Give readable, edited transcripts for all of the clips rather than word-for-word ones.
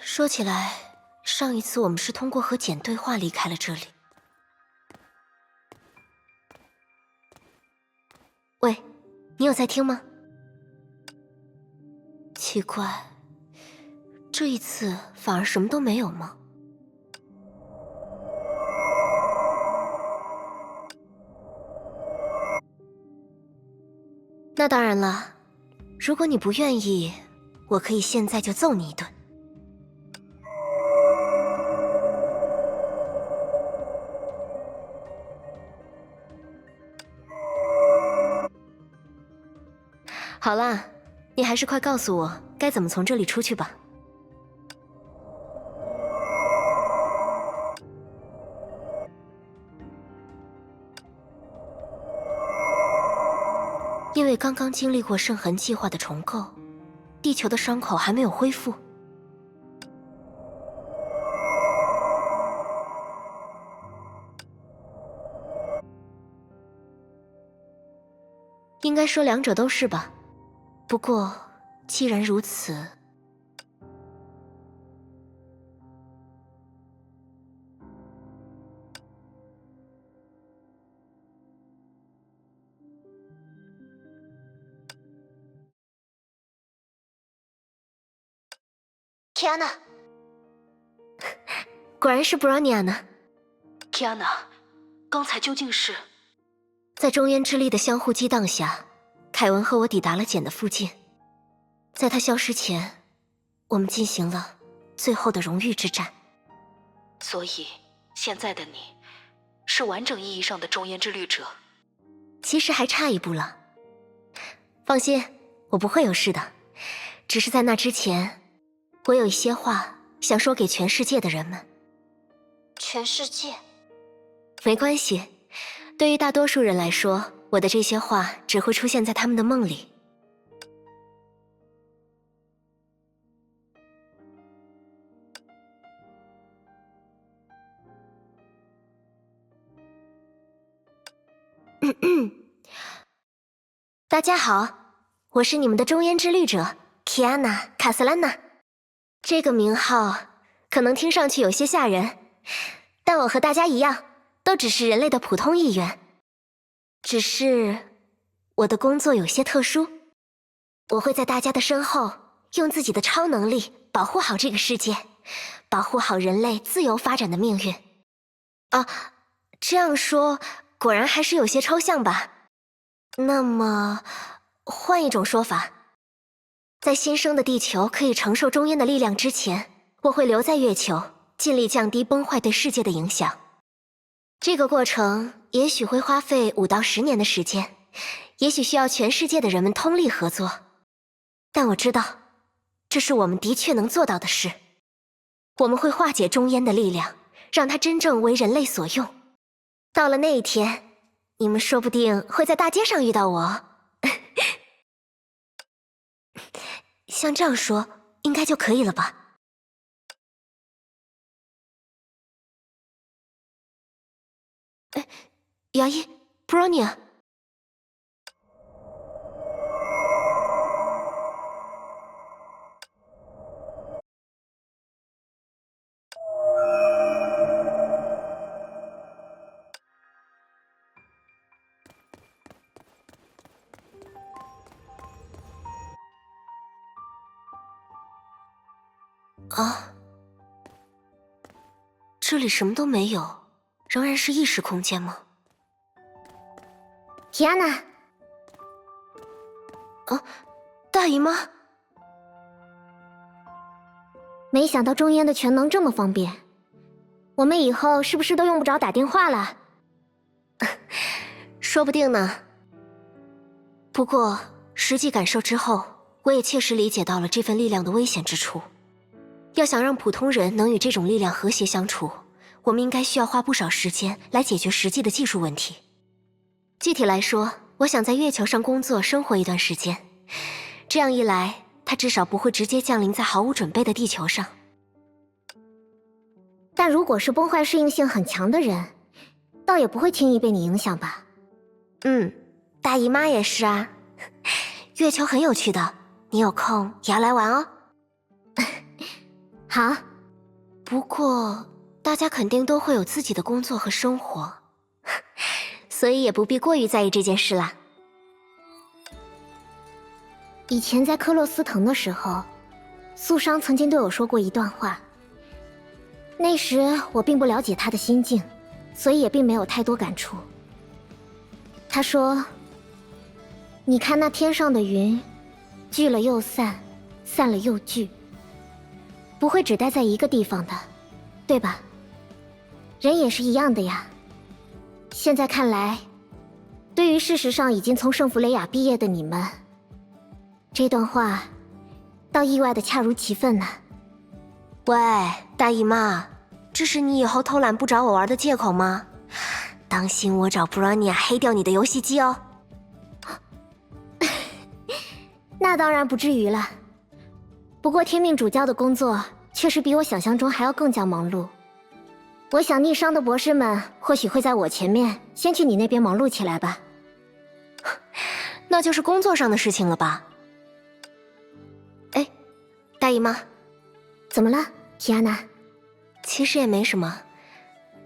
说起来，上一次我们是通过和简对话离开了这里。喂，你有在听吗？奇怪，这一次反而什么都没有吗？那当然了，如果你不愿意，我可以现在就揍你一顿。好啦，你还是快告诉我该怎么从这里出去吧。因为刚刚经历过圣痕计划的重构，地球的伤口还没有恢复。应该说两者都是吧。不过，既然如此，Kiana， 果然是 Bronya 呢。Kiana， 刚才究竟是？在中烟之力的相互激荡下，凯文和我抵达了简的附近。在他消失前，我们进行了最后的荣誉之战。所以，现在的你，是完整意义上的中烟之律者。其实还差一步了。放心，我不会有事的。只是在那之前，我有一些话想说给全世界的人们。全世界？没关系，对于大多数人来说，我的这些话只会出现在他们的梦里。大家好，我是你们的中烟之律者 Kiana 卡斯兰娜。这个名号可能听上去有些吓人，但我和大家一样，都只是人类的普通一员。只是我的工作有些特殊，我会在大家的身后，用自己的超能力保护好这个世界，保护好人类自由发展的命运。啊，这样说果然还是有些抽象吧。那么，换一种说法，在新生的地球可以承受中烟的力量之前，我会留在月球，尽力降低崩坏对世界的影响。这个过程也许会花费5到10年的时间，也许需要全世界的人们通力合作。但我知道，这是我们的确能做到的事。我们会化解中烟的力量，让它真正为人类所用。到了那一天，你们说不定会在大街上遇到我。像这样说，应该就可以了吧？牙医 Bronya。啊，这里什么都没有，仍然是意识空间吗？提安娜，啊，大姨妈，没想到中烟的全能这么方便，我们以后是不是都用不着打电话了？说不定呢。不过实际感受之后，我也切实理解到了这份力量的危险之处。要想让普通人能与这种力量和谐相处，我们应该需要花不少时间来解决实际的技术问题。具体来说，我想在月球上工作生活一段时间，这样一来，它至少不会直接降临在毫无准备的地球上。但如果是崩坏适应性很强的人，倒也不会轻易被你影响吧？大姨妈也是啊。月球很有趣的，你有空也要来玩哦。好，不过大家肯定都会有自己的工作和生活，所以也不必过于在意这件事啦。以前在克洛斯腾的时候，苏商曾经对我说过一段话。那时我并不了解他的心境，所以也并没有太多感触。他说：“你看那天上的云，聚了又散，散了又聚，不会只待在一个地方的，对吧？人也是一样的呀。现在看来，对于事实上已经从圣弗雷雅毕业的你们，这段话倒意外的恰如其分呢。”喂，大姨妈，这是你以后偷懒不找我玩的借口吗？当心我找布朗尼亚黑掉你的游戏机哦。那当然不至于了。不过天命主教的工作确实比我想象中还要更加忙碌。我想逆商的博士们或许会在我前面先去你那边忙碌起来吧。那就是工作上的事情了吧？哎，大姨妈，怎么了，提安娜？其实也没什么，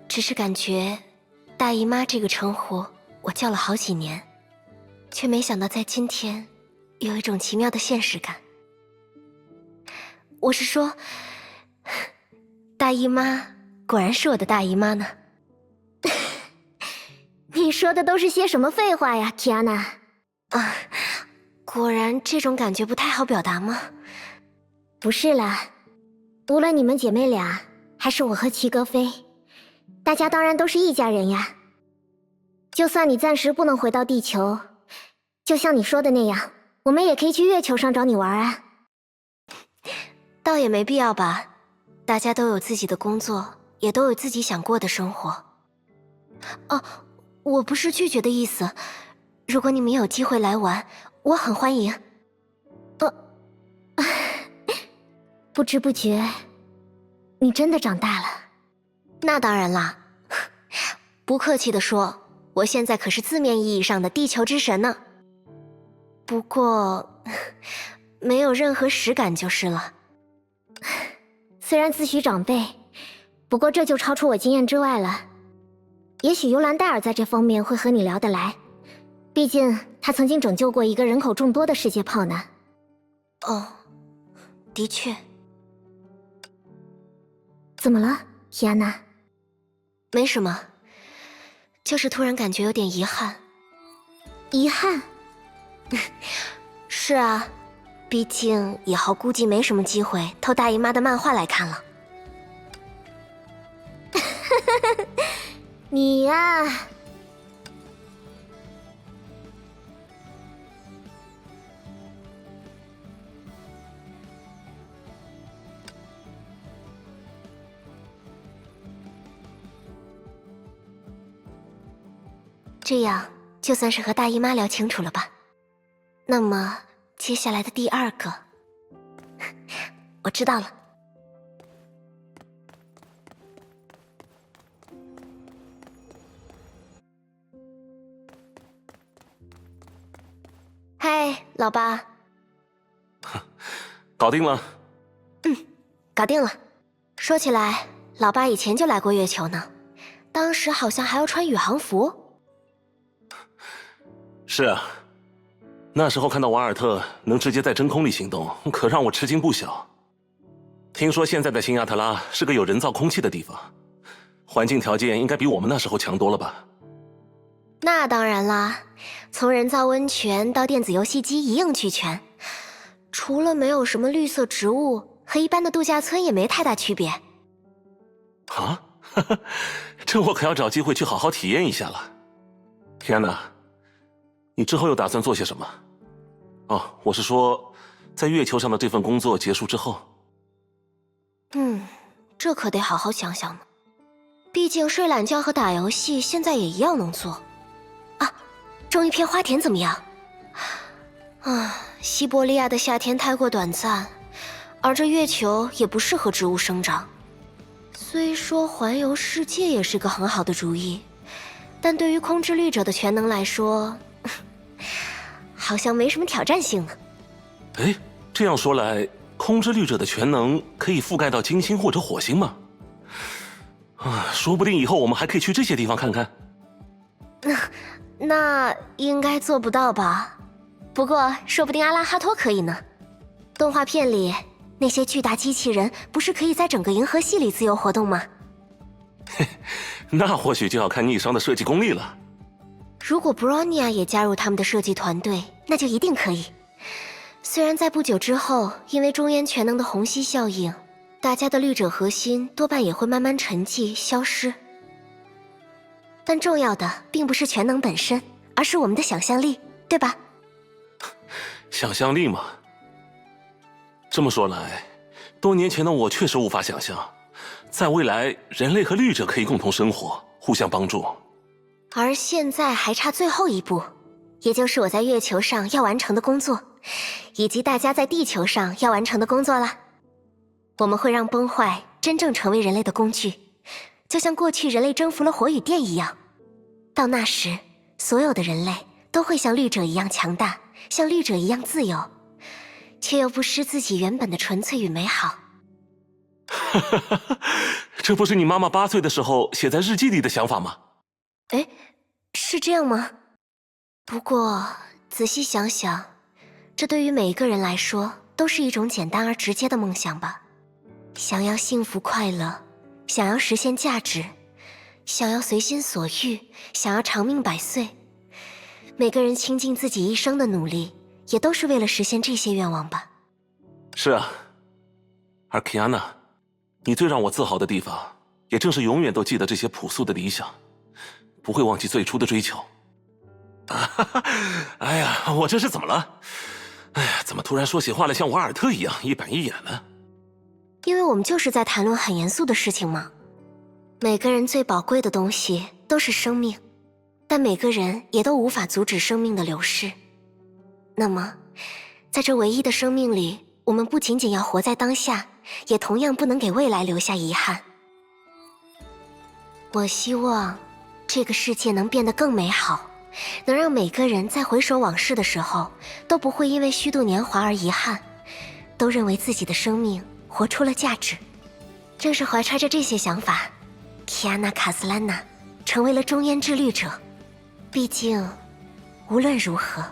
只是感觉大姨妈这个称呼我叫了好几年，却没想到在今天有一种奇妙的现实感。我是说，大姨妈果然是我的大姨妈呢。你说的都是些什么废话呀，提安娜？啊，果然这种感觉不太好表达吗？不是啦，无论你们姐妹俩，还是我和齐格飞，大家当然都是一家人呀。就算你暂时不能回到地球，就像你说的那样，我们也可以去月球上找你玩啊。倒也没必要吧，大家都有自己的工作，也都有自己想过的生活。哦，我不是拒绝的意思，如果你们有机会来玩，我很欢迎。不知不觉，你真的长大了。那当然啦，不客气地说，我现在可是字面意义上的地球之神呢。不过，没有任何实感就是了。虽然自诩长辈，不过这就超出我经验之外了。也许尤兰戴尔在这方面会和你聊得来，毕竟他曾经拯救过一个人口众多的世界炮呢。哦，的确。怎么了，提安娜？没什么，就是突然感觉有点遗憾。遗憾？是啊，毕竟以后估计没什么机会偷大姨妈的漫画来看了。你呀，这样就算是和大姨妈聊清楚了吧。那么接下来的第二个，我知道了。嗨，老爸。搞定了。搞定了。说起来，老爸以前就来过月球呢，当时好像还要穿宇航服。是啊，那时候看到瓦尔特能直接在真空里行动，可让我吃惊不小。听说现在的新亚特拉是个有人造空气的地方，环境条件应该比我们那时候强多了吧？那当然啦，从人造温泉到电子游戏机一应俱全，除了没有什么绿色植物，和一般的度假村也没太大区别。啊，这我可要找机会去好好体验一下了。天哪，你之后又打算做些什么？哦，我是说，在月球上的这份工作结束之后。这可得好好想想呢。毕竟睡懒觉和打游戏现在也一样能做。啊，种一片花田怎么样？西伯利亚的夏天太过短暂，而这月球也不适合植物生长。虽说环游世界也是个很好的主意，但对于空之律者的全能来说，好像没什么挑战性呢。哎，这样说来，空之律者的全能可以覆盖到金星或者火星吗？说不定以后我们还可以去这些地方看看。那应该做不到吧？不过说不定阿拉哈托可以呢。动画片里那些巨大机器人不是可以在整个银河系里自由活动吗？那或许就要看逆商的设计功力了。如果 Bronya 也加入他们的设计团队，那就一定可以。虽然在不久之后，因为中烟全能的虹吸效应，大家的律者核心多半也会慢慢沉寂消失。但重要的并不是全能本身，而是我们的想象力，对吧？想象力嘛。这么说来，多年前的我确实无法想象，在未来人类和律者可以共同生活，互相帮助。而现在还差最后一步，也就是我在月球上要完成的工作，以及大家在地球上要完成的工作了。我们会让崩坏真正成为人类的工具，就像过去人类征服了火与电一样。到那时，所有的人类都会像律者一样强大，像律者一样自由，却又不失自己原本的纯粹与美好。这不是你妈妈8岁的时候写在日记里的想法吗？哎，是这样吗？不过仔细想想，这对于每一个人来说都是一种简单而直接的梦想吧。想要幸福快乐，想要实现价值，想要随心所欲，想要长命百岁，每个人倾尽自己一生的努力，也都是为了实现这些愿望吧。是啊，而 Kiana， 你最让我自豪的地方，也正是永远都记得这些朴素的理想，不会忘记最初的追求。哎呀，我这是怎么了？哎呀，怎么突然说起话来像瓦尔特一样一板一眼呢？因为我们就是在谈论很严肃的事情嘛。每个人最宝贵的东西都是生命，但每个人也都无法阻止生命的流逝。那么，在这唯一的生命里，我们不仅仅要活在当下，也同样不能给未来留下遗憾。我希望这个世界能变得更美好，能让每个人在回首往事的时候，都不会因为虚度年华而遗憾，都认为自己的生命活出了价值。正是怀揣着这些想法，提安娜·卡斯兰娜成为了中烟之律者。毕竟，无论如何，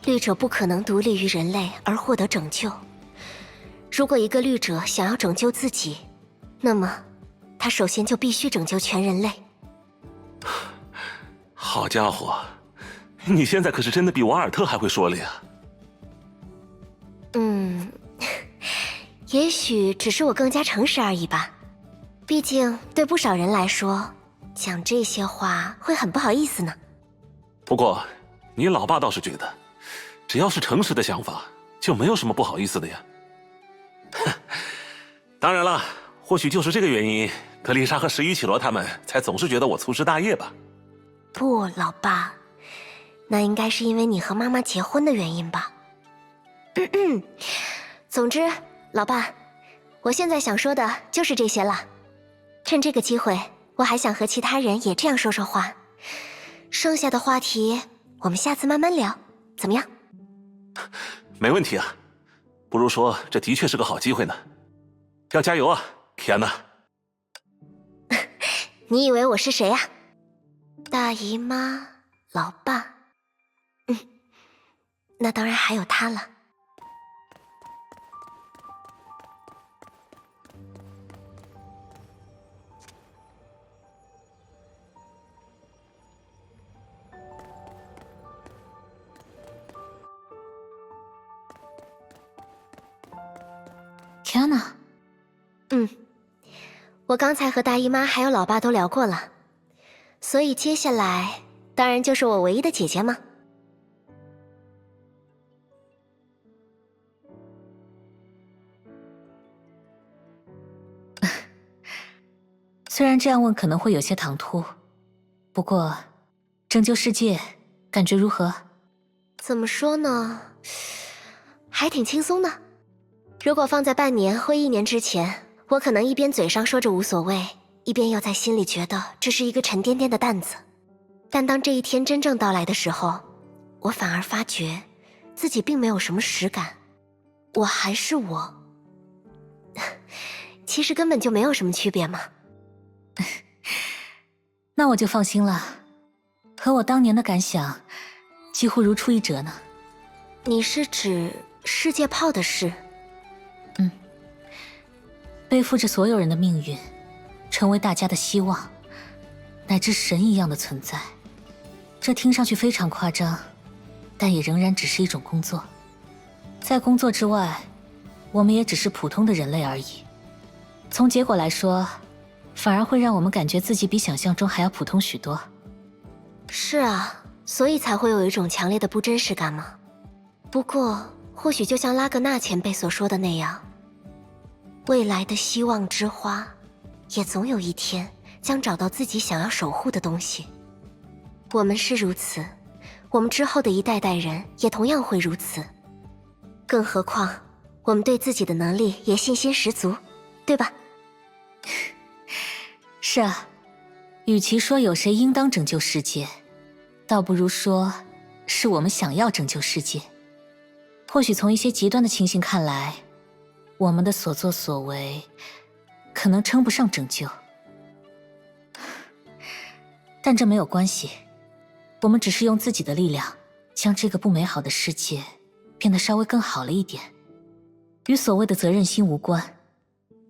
律者不可能独立于人类而获得拯救。如果一个律者想要拯救自己，那么他首先就必须拯救全人类。好家伙，你现在可是真的比瓦尔特还会说了呀。也许只是我更加诚实而已吧。毕竟对不少人来说，讲这些话会很不好意思呢。不过，你老爸倒是觉得，只要是诚实的想法，就没有什么不好意思的呀。当然了，或许就是这个原因，格丽莎和11绮罗他们才总是觉得我粗枝大叶吧。不，老爸，那应该是因为你和妈妈结婚的原因吧。总之，老爸，我现在想说的就是这些了。趁这个机会，我还想和其他人也这样说说话。剩下的话题，我们下次慢慢聊，怎么样？没问题啊，不如说这的确是个好机会呢。要加油啊，天哪！你以为我是谁呀？大姨妈，老爸。那当然还有他了。Kiana，我刚才和大姨妈还有老爸都聊过了，所以接下来当然就是我唯一的姐姐嘛。虽然这样问可能会有些唐突，不过拯救世界感觉如何？怎么说呢，还挺轻松的。如果放在半年或1年之前，我可能一边嘴上说着无所谓，一边又在心里觉得这是一个沉甸甸的担子。但当这一天真正到来的时候，我反而发觉自己并没有什么实感。我还是我，其实根本就没有什么区别嘛。那我就放心了，和我当年的感想几乎如出一辙呢。你是指世界炮的事？背负着所有人的命运，成为大家的希望，乃至神一样的存在。这听上去非常夸张，但也仍然只是一种工作。在工作之外，我们也只是普通的人类而已。从结果来说，反而会让我们感觉自己比想象中还要普通许多。是啊，所以才会有一种强烈的不真实感嘛。不过，或许就像拉格纳前辈所说的那样，未来的希望之花，也总有一天将找到自己想要守护的东西。我们是如此，我们之后的一代代人也同样会如此。更何况，我们对自己的能力也信心十足，对吧？是啊，与其说有谁应当拯救世界，倒不如说是我们想要拯救世界。或许从一些极端的情形看来，我们的所作所为可能称不上拯救，但这没有关系，我们只是用自己的力量将这个不美好的世界变得稍微更好了一点，与所谓的责任心无关，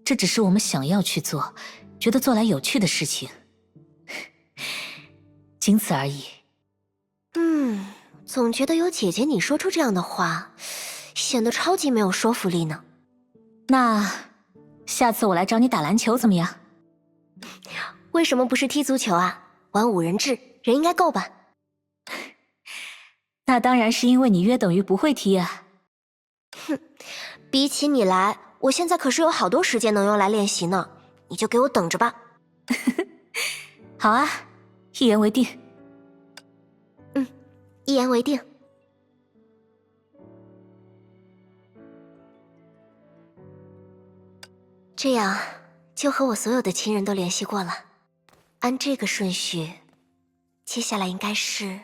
这只是我们想要去做，觉得做来有趣的事情，仅此而已。总觉得有姐姐你说出这样的话，显得超级没有说服力呢。那下次我来找你打篮球怎么样？为什么不是踢足球啊？玩5人制，人应该够吧？那当然是因为你约等于不会踢啊。比起你来，我现在可是有好多时间能用来练习呢，你就给我等着吧。好啊，一言为定。一言为定。这样就和我所有的亲人都联系过了，按这个顺序，接下来应该是……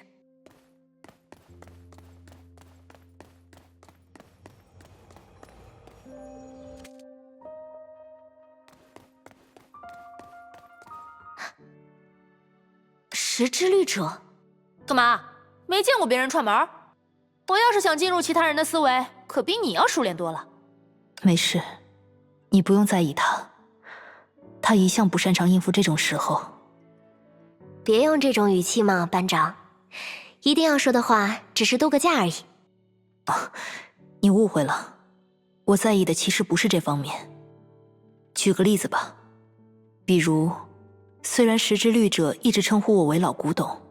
时之律者。干嘛？没见过别人串门？我要是想进入其他人的思维，可比你要熟练多了。没事，你不用在意他，他一向不擅长应付这种时候。别用这种语气嘛，班长，一定要说的话只是度个假而已。你误会了，我在意的其实不是这方面。举个例子吧，比如，虽然时之律者一直称呼我为老古董，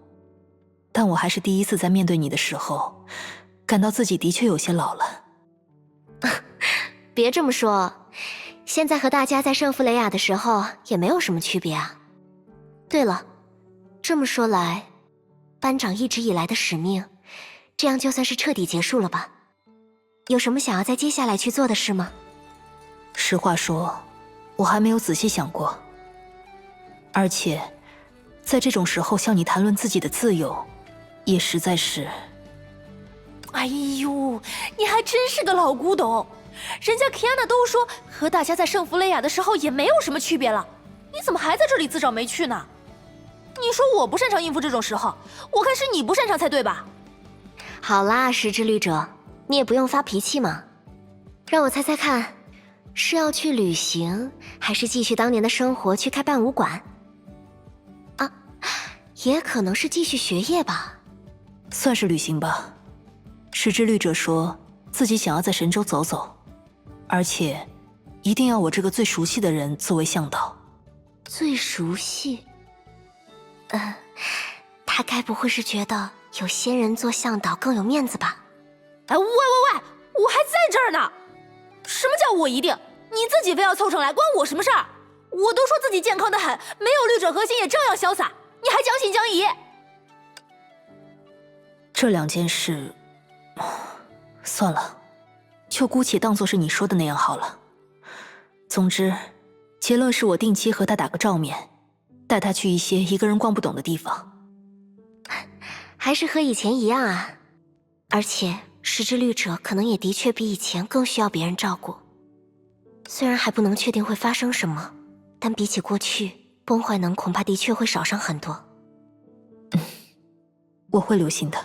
但我还是第一次在面对你的时候，感到自己的确有些老了。别这么说，现在和大家在圣弗雷亚的时候也没有什么区别啊。对了，这么说来，班长一直以来的使命，这样就算是彻底结束了吧？有什么想要在接下来去做的事吗？实话说，我还没有仔细想过。而且，在这种时候向你谈论自己的自由，也实在是……哎呦，你还真是个老古董！人家 Kiana 都说和大家在圣弗雷亚的时候也没有什么区别了，你怎么还在这里自找没趣呢？你说我不擅长应付这种时候，我看是你不擅长才对吧？好啦，时之律者，你也不用发脾气嘛。让我猜猜看，是要去旅行，还是继续当年的生活去开伴舞馆？啊，也可能是继续学业吧。算是旅行吧。时之律者说自己想要在神州走走，而且一定要我这个最熟悉的人作为向导。最熟悉？他该不会是觉得有仙人做向导更有面子吧？哎，喂，我还在这儿呢！什么叫我一定？你自己非要凑成来，关我什么事儿？我都说自己健康的很，没有律者核心也照样潇洒，你还将信将疑？这两件事，算了，就姑且当作是你说的那样好了。总之，结论是我定期和他打个照面，带他去一些一个人逛不懂的地方。还是和以前一样啊。而且时之律者可能也的确比以前更需要别人照顾。虽然还不能确定会发生什么，但比起过去，崩坏能恐怕的确会少上很多。我会留心的。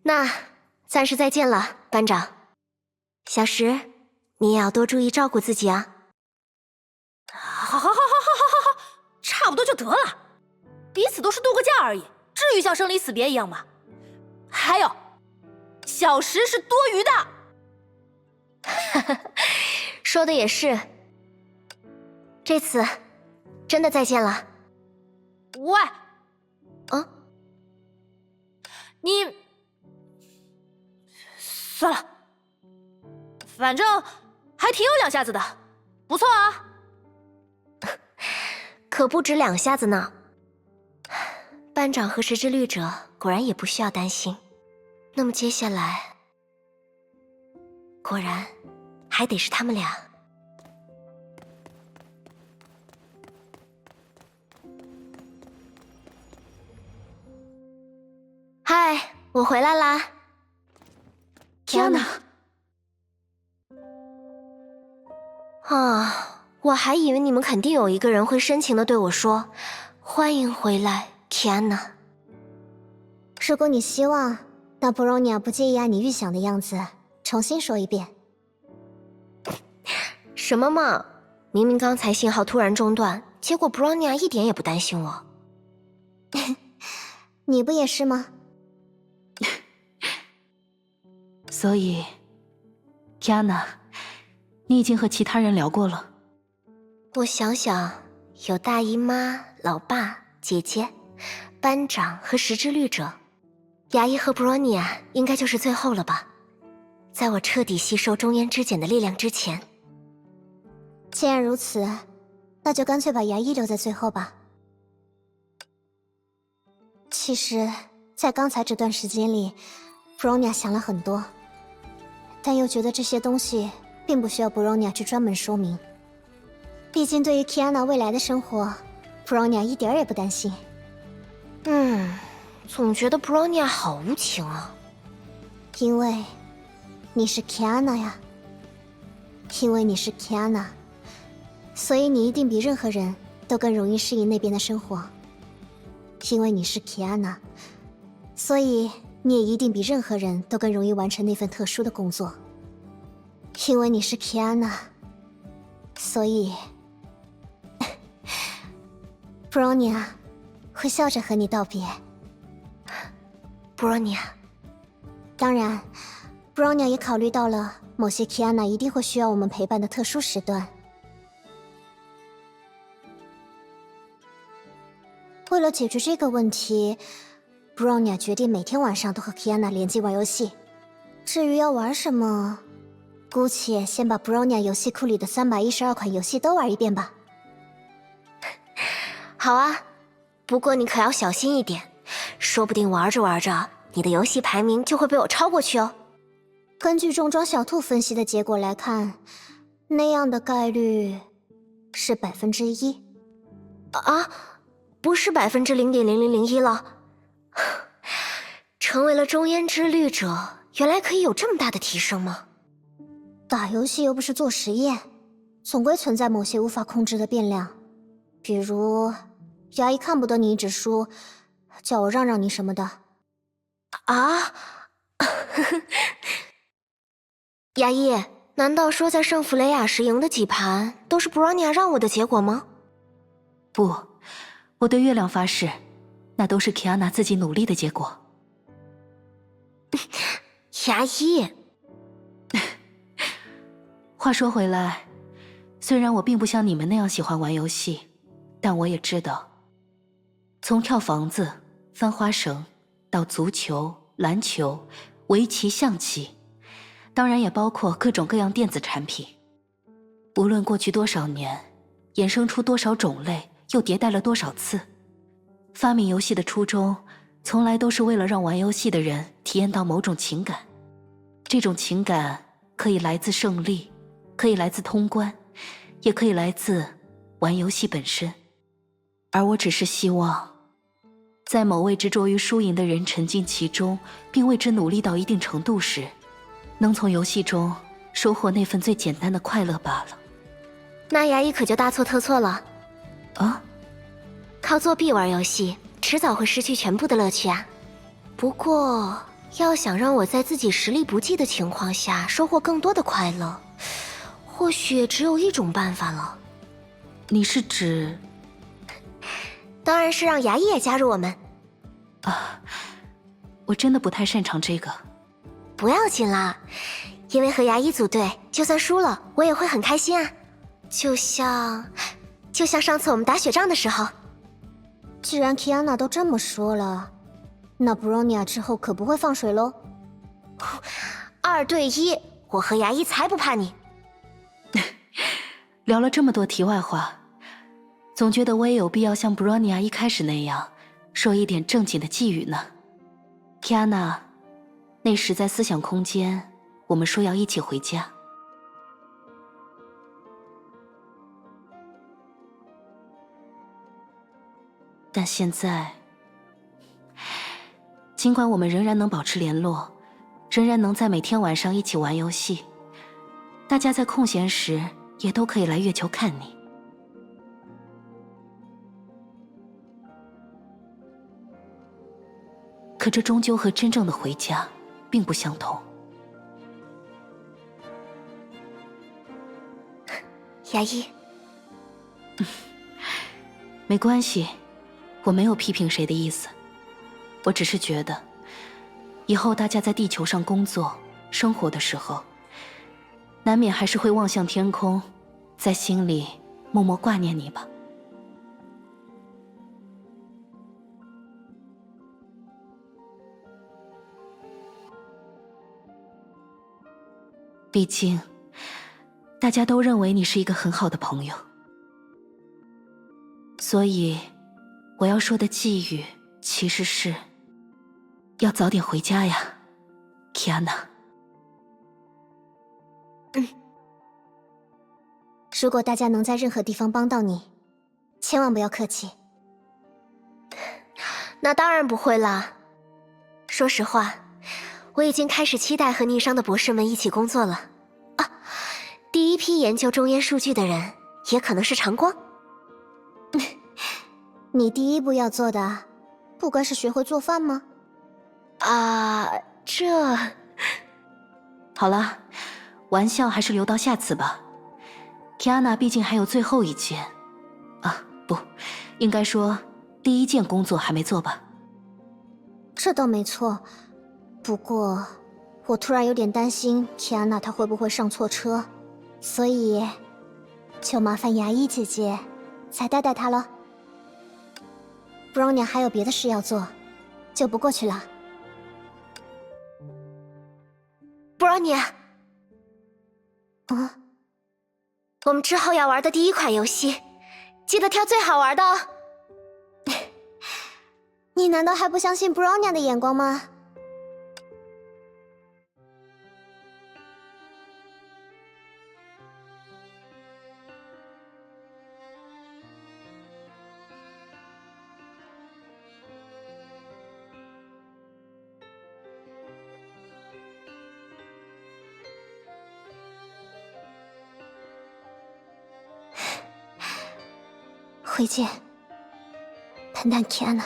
那暂时再见了，班长。小石，你也要多注意照顾自己啊。好，差不多就得了，彼此都是度个假而已，至于像生离死别一样吗？还有，小石是多余的。说的也是，这次真的再见了。喂，你算了，反正还挺有两下子的，不错啊。可不止两下子呢。班长和时之律者果然也不需要担心。那么接下来，果然还得是他们俩。嗨，我回来啦。Kiana，啊，我还以为你们肯定有一个人会深情地对我说：“欢迎回来，Kiana。”如果你希望，那布荣尼亚不介意按你预想的样子重新说一遍。什么嘛！明明刚才信号突然中断，结果布荣尼亚一点也不担心我。你不也是吗？所以 ，Kiana， 你已经和其他人聊过了？我想想，有大姨妈、老爸、姐姐、班长和时之律者，牙医和布罗尼亚应该就是最后了吧？在我彻底吸收中烟之碱的力量之前。既然如此，那就干脆把牙医留在最后吧。其实，在刚才这段时间里，布荣尼亚想了很多，但又觉得这些东西并不需要布荣尼亚去专门说明。毕竟对于 Kiana 未来的生活，布荣尼亚一点儿也不担心。总觉得布罗尼亚好无情啊。因为你是 Kiana 呀，因为你是 Kiana， 所以你一定比任何人都更容易适应那边的生活。因为你是 Kiana， 所以你也一定比任何人都更容易完成那份特殊的工作。因为你是 Kiana， 所以布荣尼亚会笑着和你道别。布罗尼亚，当然，布荣尼亚也考虑到了某些 Kiana 一定会需要我们陪伴的特殊时段。为了解决这个问题，布荣尼亚决定每天晚上都和 Kiana 联机玩游戏。至于要玩什么，姑且先把布荣尼亚游戏库里的312款游戏都玩一遍吧。好啊，不过你可要小心一点，说不定玩着玩着，你的游戏排名就会被我超过去哦。根据重装小兔分析的结果来看，那样的概率是1%。啊，不是0.0001%了。成为了中烟之律者，原来可以有这么大的提升吗？打游戏又不是做实验，总归存在某些无法控制的变量，比如牙医看不得你一直输，叫我让让你什么的。啊？牙医，难道说在圣弗雷亚时赢的几盘都是布罗尼亚让我的结果吗？不，我对月亮发誓，那都是 Kiana 自己努力的结果。牙医，话说回来，虽然我并不像你们那样喜欢玩游戏，但我也知道，从跳房子、翻花绳到足球、篮球、围棋、象棋，当然也包括各种各样电子产品。无论过去多少年，衍生出多少种类，又迭代了多少次，发明游戏的初衷从来都是为了让玩游戏的人体验到某种情感。这种情感可以来自胜利，可以来自通关，也可以来自玩游戏本身。而我只是希望在某位执着于输赢的人沉浸其中，并为之努力到一定程度时，能从游戏中收获那份最简单的快乐罢了。那牙医可就大错特错了。啊？靠作弊玩游戏，迟早会失去全部的乐趣啊。不过，要想让我在自己实力不济的情况下收获更多的快乐，或许也只有一种办法了。你是指？当然是让牙医也加入我们。啊，我真的不太擅长这个。不要紧啦，因为和牙医组队，就算输了，我也会很开心啊。就像上次我们打雪仗的时候。既然 Kiana 都这么说了，那 Bronya 之后可不会放水喽。2对1，我和牙医才不怕你。聊了这么多题外话，总觉得我也有必要像 Bronya 一开始那样，说一点正经的寄语呢。Kiana， 那时在思想空间，我们说要一起回家。但现在，尽管我们仍然能保持联络，仍然能在每天晚上一起玩游戏，大家在空闲时也都可以来月球看你。可这终究和真正的回家并不相同。牙医，没关系，我没有批评谁的意思，我只是觉得，以后大家在地球上工作、生活的时候，难免还是会望向天空，在心里默默挂念你吧。毕竟，大家都认为你是一个很好的朋友，所以我要说的寄语其实是要早点回家呀 ，Kiana。如果大家能在任何地方帮到你，千万不要客气。那当然不会啦。说实话，我已经开始期待和逆商的博士们一起工作了。啊，第一批研究中烟数据的人，也可能是长光。你第一步要做的，不该是学会做饭吗？这……好了，玩笑还是留到下次吧。Kiana 毕竟还有最后一件，不，应该说第一件工作还没做吧？这倒没错，不过我突然有点担心 Kiana 她会不会上错车，所以就麻烦牙医姐姐再带带她了。Bronya 还有别的事要做，就不过去了。Bronya，我们之后要玩的第一款游戏，记得挑最好玩的哦。你难道还不相信 Bronya 的眼光吗？回见，笨蛋 Kiana。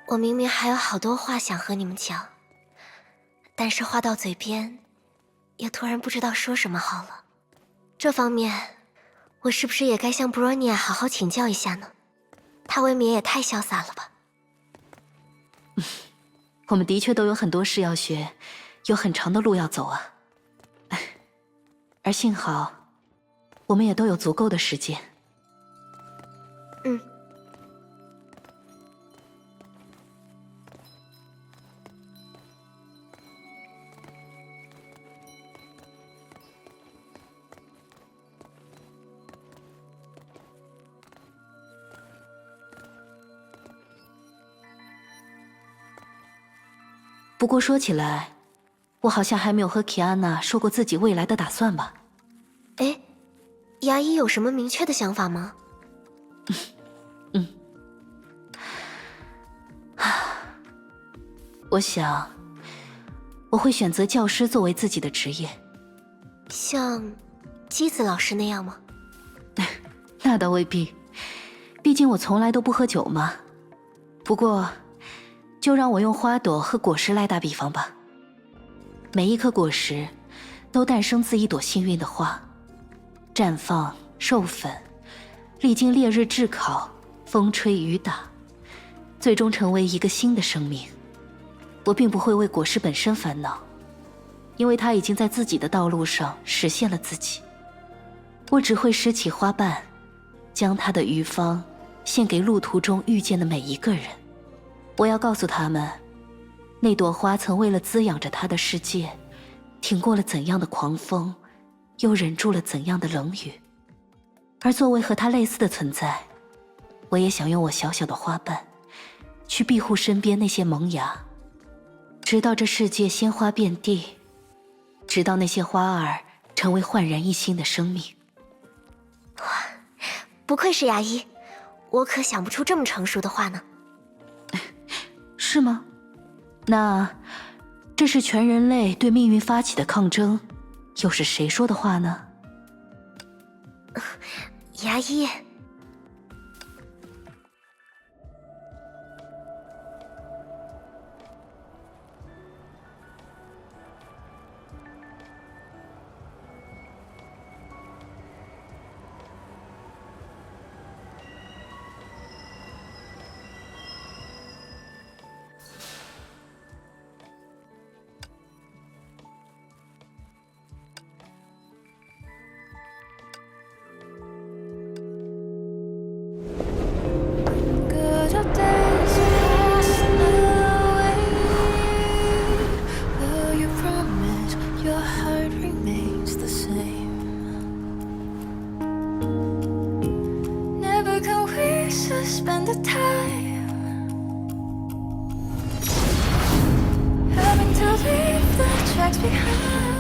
我明明还有好多话想和你们讲，但是话到嘴边，也突然不知道说什么好了。这方面，我是不是也该向 Bronya 好好请教一下呢？她未免也太潇洒了吧。我们的确都有很多事要学，有很长的路要走啊。而幸好，我们也都有足够的时间。嗯。不过说起来，我好像还没有和 Kiana 说过自己未来的打算吧？哎，牙医有什么明确的想法吗？我想，我会选择教师作为自己的职业。像姬子老师那样吗？那倒未必，毕竟我从来都不喝酒嘛。不过，就让我用花朵和果实来打比方吧。每一颗果实，都诞生自一朵幸运的花，绽放、授粉，历经烈日炙烤、风吹雨打，最终成为一个新的生命。我并不会为果实本身烦恼，因为它已经在自己的道路上实现了自己。我只会拾起花瓣，将它的余芳献给路途中遇见的每一个人。我要告诉他们，那朵花曾为了滋养着他的世界，挺过了怎样的狂风，又忍住了怎样的冷雨。而作为和他类似的存在，我也想用我小小的花瓣，去庇护身边那些萌芽，直到这世界鲜花遍地，直到那些花儿成为焕然一新的生命。不愧是牙医，我可想不出这么成熟的话呢。是吗？那这是全人类对命运发起的抗争，又是谁说的话呢？牙医。Spend the time having to leave the tracks behind.